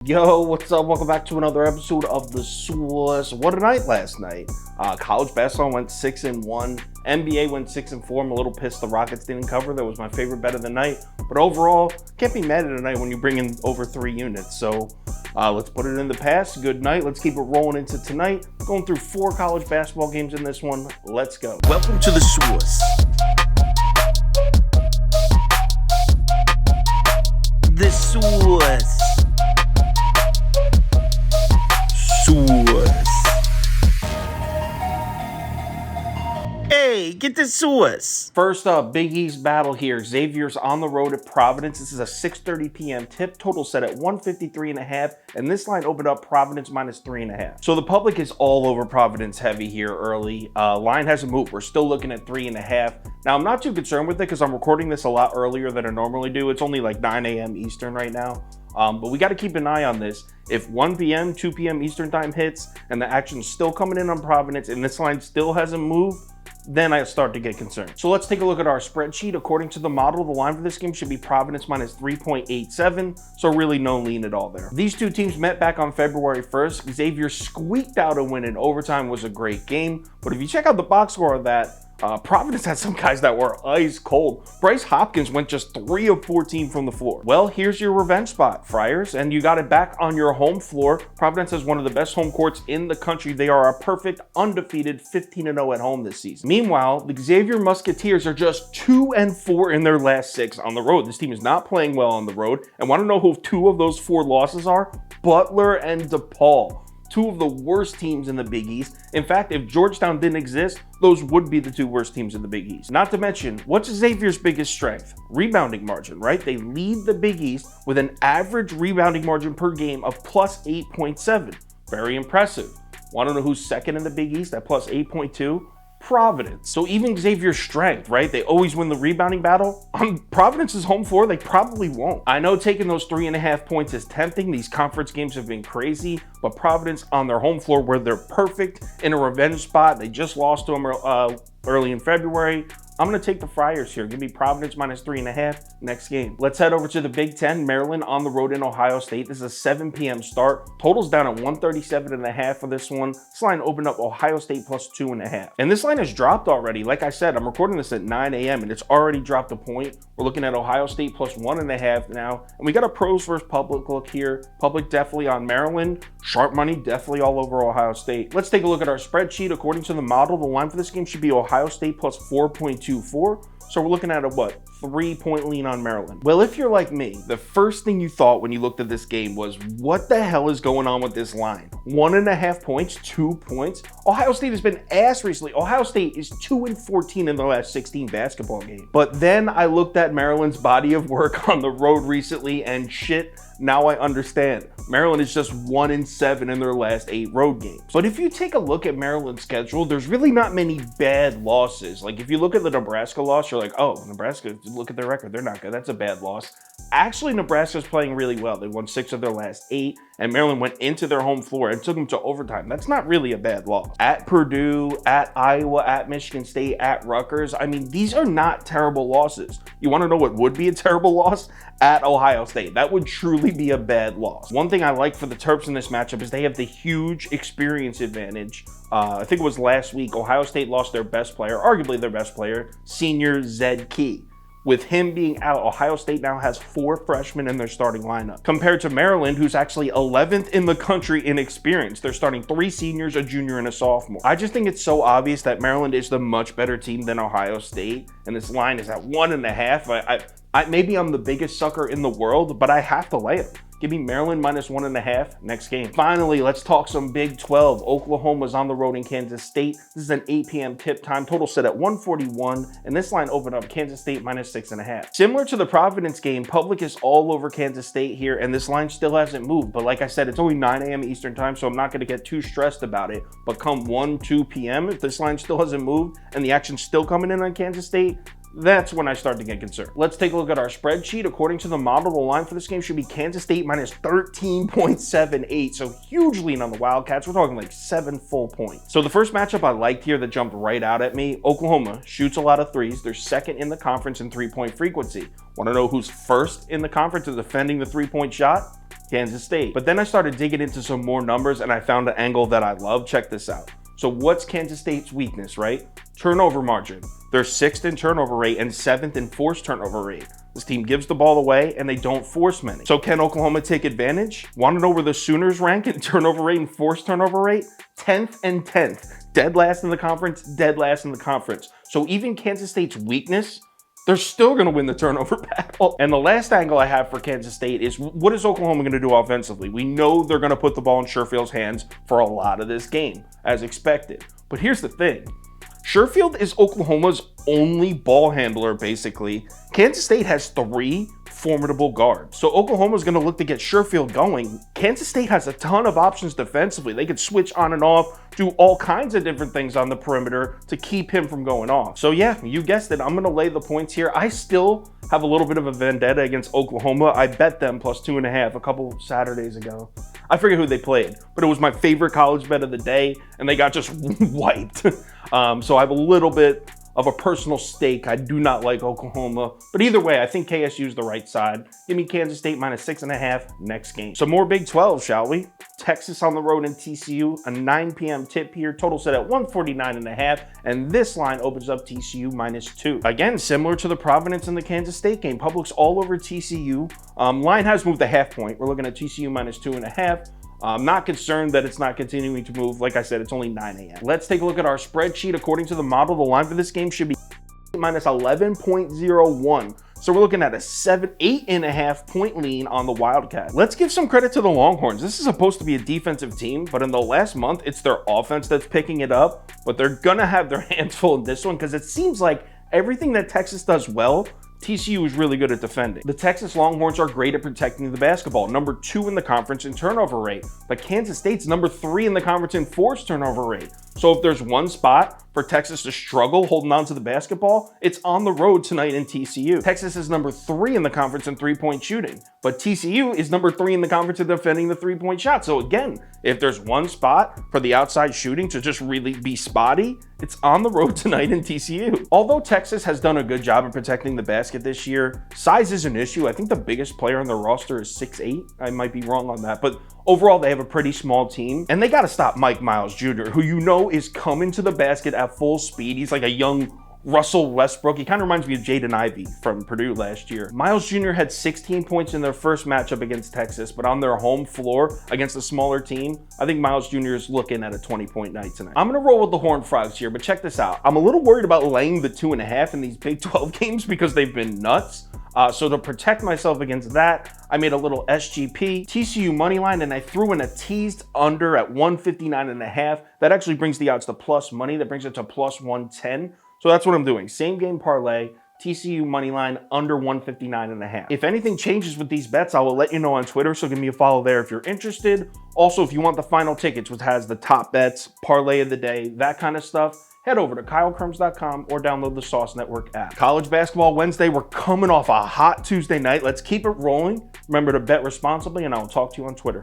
Yo, what's up? Welcome back to another episode of The Source. What a night last night. College basketball went 6-1. NBA went 6-4. I'm a little pissed the Rockets didn't cover. That was my favorite bet of the night. But overall, can't be mad at a night when you bring in over 3 units. So let's put it in the past. Good night. Let's keep it rolling into tonight. Going through 4 college basketball games in this one. Let's go. Welcome to The Source. The Source. Hey, get the Source. First up, Big East battle here. Xavier's on the road at Providence. This is a 6:30 p.m. tip. Total set at 153.5, and this line opened up Providence -3.5. So the public is all over Providence heavy here early. Line hasn't moved. We're still looking at 3.5. Now, I'm not too concerned with it because I'm recording this a lot earlier than I normally do. It's only like 9 a.m. Eastern right now. But we got to keep an eye on this. If 1 p.m., 2 p.m. Eastern time hits and the action's still coming in on Providence and this line still hasn't moved, then I start to get concerned. So let's take a look at our spreadsheet. According to the model, the line for this game should be Providence -3.87, so really no lean at all there. These two teams met back on February 1st. Xavier squeaked out a win in overtime. Was a great game, but if you check out the box score of that, Providence had some guys that were ice cold. Bryce Hopkins went just 3 of 14 from the floor. Well, here's your revenge spot, Friars, and you got it back on your home floor. Providence has one of the best home courts in the country. They are a perfect, undefeated 15-0 at home this season. Meanwhile, the Xavier Musketeers are just 2-4 in their last 6 on the road. This team is not playing well on the road, and want to know who 2 of those 4 losses are? Butler and DePaul. 2 of the worst teams in the Big East. In fact, if Georgetown didn't exist, those would be the 2 worst teams in the Big East. Not to mention, what's Xavier's biggest strength? Rebounding margin, right? They lead the Big East with an average rebounding margin per game of +8.7. Very impressive. Want to know who's second in the Big East at +8.2? Providence. So even Xavier's strength, right? They always win the rebounding battle. On Providence's home floor, they probably won't. I know taking those 3.5 points is tempting. These conference games have been crazy, but Providence on their home floor where they're perfect in a revenge spot. They just lost to them early in February. I'm going to take the Friars here. Give me Providence -3.5 next game. Let's head over to the Big Ten. Maryland on the road in Ohio State. This is a 7 p.m. start. Total's down at 137.5 for this one. This line opened up Ohio State +2.5. And this line has dropped already. Like I said, I'm recording this at 9 a.m. and it's already dropped a point. We're looking at Ohio State +1.5 now. And we got a pros versus public look here. Public definitely on Maryland. Sharp money definitely all over Ohio State. Let's take a look at our spreadsheet. According to the model, the line for this game should be Ohio State +4.24. So we're looking at a 3-point lean on Maryland. Well, if you're like me, the first thing you thought when you looked at this game was, what the hell is going on with this line? 1.5 points, 2 points. Ohio State has been ass recently. Ohio State is 2-14 in their last 16 basketball games. But then I looked at Maryland's body of work on the road recently and shit, now I understand. Maryland is just 1-7 in their last 8 road games. But if you take a look at Maryland's schedule, there's really not many bad losses. Like if you look at the Nebraska loss, you're like, oh, Nebraska, look at their record. They're not good. That's a bad loss. Actually, Nebraska's playing really well. They won 6 of their last 8, and Maryland went into their home floor and took them to overtime. That's not really a bad loss. At Purdue, at Iowa, at Michigan State, at Rutgers. I mean, these are not terrible losses. You want to know what would be a terrible loss? At Ohio State. That would truly be a bad loss. One thing I like for the Terps in this matchup is they have the huge experience advantage. I think it was last week, Ohio State lost their best player, arguably their best player, senior Zed Key. With him being out, Ohio State now has 4 freshmen in their starting lineup, compared to Maryland, who's actually 11th in the country in experience. They're starting 3 seniors, a junior, and a sophomore. I just think it's so obvious that Maryland is the much better team than Ohio State, and this line is at 1.5. Maybe I'm the biggest sucker in the world, but I have to lay it. Give me Maryland -1.5 next game. Finally, let's talk some Big 12. Oklahoma's on the road in Kansas State. This is an 8 p.m. tip time. Total set at 141, and this line opened up Kansas State -6.5. Similar to the Providence game, public is all over Kansas State here, and this line still hasn't moved. But like I said, it's only 9 a.m. Eastern time, so I'm not going to get too stressed about it. But come 1, 2 p.m., if this line still hasn't moved and the action's still coming in on Kansas State, that's when I start to get concerned. Let's take a look at our spreadsheet. According to the model, the line for this game should be Kansas State -13.78. So huge lean on the Wildcats. We're talking like 7 full points. So the first matchup I liked here that jumped right out at me, Oklahoma shoots a lot of threes. They're second in the conference in 3-point frequency. Want to know who's first in the conference in defending the 3-point shot? Kansas State. But then I started digging into some more numbers and I found an angle that I love. Check this out. So what's Kansas State's weakness, right? Turnover margin. They're 6th in turnover rate and 7th in forced turnover rate. This team gives the ball away and they don't force many. So can Oklahoma take advantage? Want to know where the Sooners rank in turnover rate and forced turnover rate? 10th and 10th. Dead last in the conference, dead last in the conference. So even Kansas State's weakness, they're still going to win the turnover battle. And the last angle I have for Kansas State is, what is Oklahoma going to do offensively? We know they're going to put the ball in Sherfield's hands for a lot of this game, as expected. But here's the thing. Sherfield is Oklahoma's only ball handler, basically. Kansas State has 3 formidable guards. So Oklahoma's going to look to get Sherfield going. Kansas State has a ton of options defensively. They could switch on and off, do all kinds of different things on the perimeter to keep him from going off. So yeah, you guessed it. I'm going to lay the points here. I still have a little bit of a vendetta against Oklahoma. I bet them plus 2.5 a couple Saturdays ago. I forget who they played, but it was my favorite college bet of the day, and they got just wiped. So I have a little bit of a personal stake. I do not like Oklahoma, but either way, I think KSU is the right side. Give me Kansas State minus 6.5 next game. Some more Big 12, shall we? Texas on the road in TCU, a 9 p.m. tip here, total set at 149.5, and this line opens up TCU minus 2. Again, similar to the Providence and the Kansas State game, public's all over TCU. Line has moved a half point. We're looking at TCU minus 2.5. I'm not concerned that it's not continuing to move. Like I said, it's only 9 a.m. Let's take a look at our spreadsheet. According to the model, the line for this game should be minus 11.01. So we're looking at a 8.5 point lean on the Wildcats. Let's give some credit to the Longhorns. This is supposed to be a defensive team, but in the last month, it's their offense that's picking it up. But they're gonna have their hands full in this one because it seems like everything that Texas does well, TCU is really good at defending. The Texas Longhorns are great at protecting the basketball, number 2 in the conference in turnover rate. But Kansas State's number 3 in the conference in forced turnover rate. So if there's one spot for Texas to struggle holding on to the basketball, it's on the road tonight in TCU. Texas is number 3 in the conference in three-point shooting, but TCU is number 3 in the conference in defending the three-point shot. So again, if there's one spot for the outside shooting to just really be spotty, it's on the road tonight in TCU. Although Texas has done a good job of protecting the basket this year, size is an issue. I think the biggest player on their roster is 6'8". I might be wrong on that, but overall, they have a pretty small team, and they got to stop Mike Miles Jr., who you know is coming to the basket at full speed. He's like a young Russell Westbrook. He kind of reminds me of Jaden Ivey from Purdue last year. Miles Jr. had 16 points in their first matchup against Texas, but on their home floor against a smaller team, I think Miles Jr. is looking at a 20-point night tonight. I'm going to roll with the Horned Frogs here, but check this out. I'm a little worried about laying the 2.5 in these Big 12 games because they've been nuts. So to protect myself against that, I made a little SGP, TCU money line, and I threw in a teased under at 159.5. That actually brings the odds to plus money. That brings it to plus 110. So that's what I'm doing. Same game parlay, TCU money line under 159.5. If anything changes with these bets, I will let you know on Twitter. So give me a follow there if you're interested. Also, if you want the final tickets, which has the top bets, parlay of the day, that kind of stuff, head over to KyleKirms.com or download the Sauce Network app. College Basketball Wednesday, we're coming off a hot Tuesday night. Let's keep it rolling. Remember to bet responsibly, and I will talk to you on Twitter.